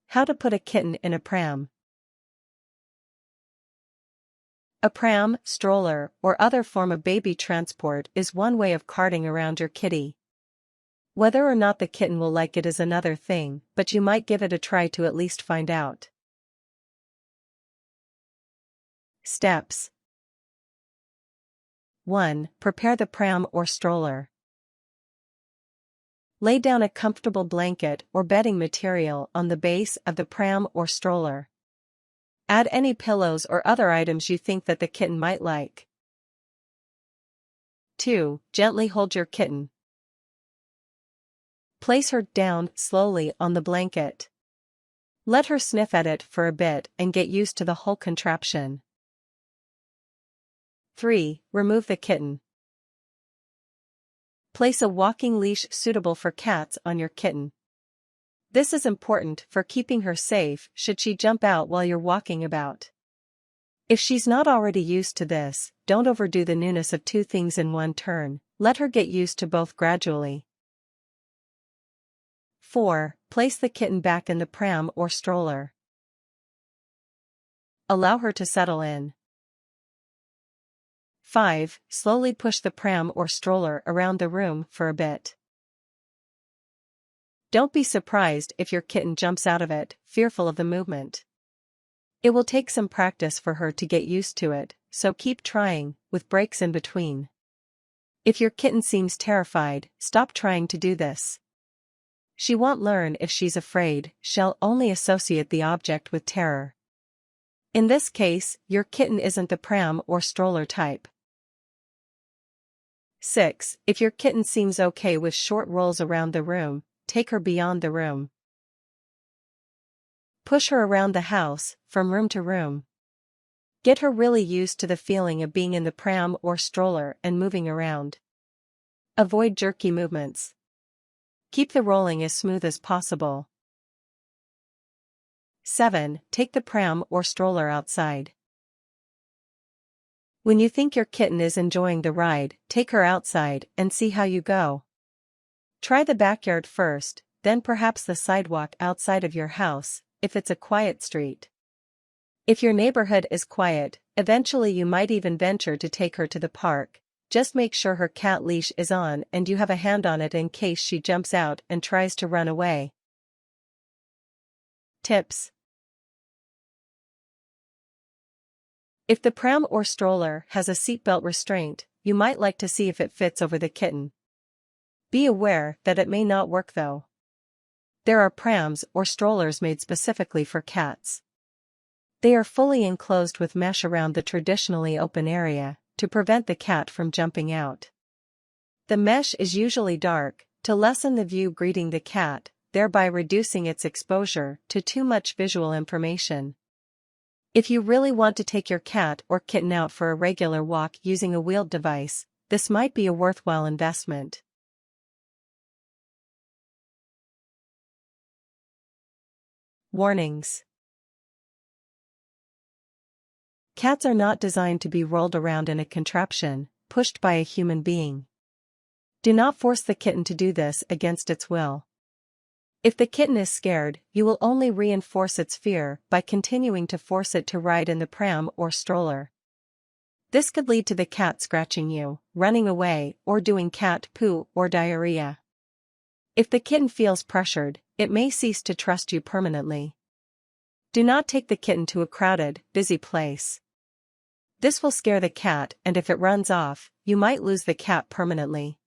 How to put a kitten in a pram. A pram, stroller, or other form of baby transport is one way of carting around your kitty. Whether or not the kitten will like it is another thing, but you might give it a try to at least find out. Steps. 1. Prepare the pram or stroller. Lay down a comfortable blanket or bedding material on the base of the pram or stroller. Add any pillows or other items you think that the kitten might like. 2. Gently hold your kitten. Place her down slowly on the blanket. Let her sniff at it for a bit and get used to the whole contraption. 3. Remove the kitten. Place a walking leash suitable for cats on your kitten. This is important for keeping her safe should she jump out while you're walking about. If she's not already used to this, don't overdo the newness of two things in one turn, let her get used to both gradually. 4. Place the kitten back in the pram or stroller. Allow her to settle in. 5. Slowly push the pram or stroller around the room for a bit. Don't be surprised if your kitten jumps out of it, fearful of the movement. It will take some practice for her to get used to it, so keep trying, with breaks in between. If your kitten seems terrified, stop trying to do this. She won't learn if she's afraid, she'll only associate the object with terror. In this case, your kitten isn't the pram or stroller type. 6. If your kitten seems okay with short rolls around the room, take her beyond the room. Push her around the house, from room to room. Get her really used to the feeling of being in the pram or stroller and moving around. Avoid jerky movements. Keep the rolling as smooth as possible. 7. Take the pram or stroller outside. When you think your kitten is enjoying the ride, take her outside and see how you go. Try the backyard first, then perhaps the sidewalk outside of your house, if it's a quiet street. If your neighborhood is quiet, eventually you might even venture to take her to the park. Just make sure her cat leash is on and you have a hand on it in case she jumps out and tries to run away. Tips. If the pram or stroller has a seatbelt restraint, you might like to see if it fits over the kitten. Be aware that it may not work though. There are prams or strollers made specifically for cats. They are fully enclosed with mesh around the traditionally open area, to prevent the cat from jumping out. The mesh is usually dark, to lessen the view greeting the cat, thereby reducing its exposure to too much visual information. If you really want to take your cat or kitten out for a regular walk using a wheeled device, this might be a worthwhile investment. Warnings. Cats are not designed to be rolled around in a contraption, pushed by a human being. Do not force the kitten to do this against its will. If the kitten is scared, you will only reinforce its fear by continuing to force it to ride in the pram or stroller. This could lead to the cat scratching you, running away, or doing cat poo or diarrhea. If the kitten feels pressured, it may cease to trust you permanently. Do not take the kitten to a crowded, busy place. This will scare the cat, and if it runs off, you might lose the cat permanently.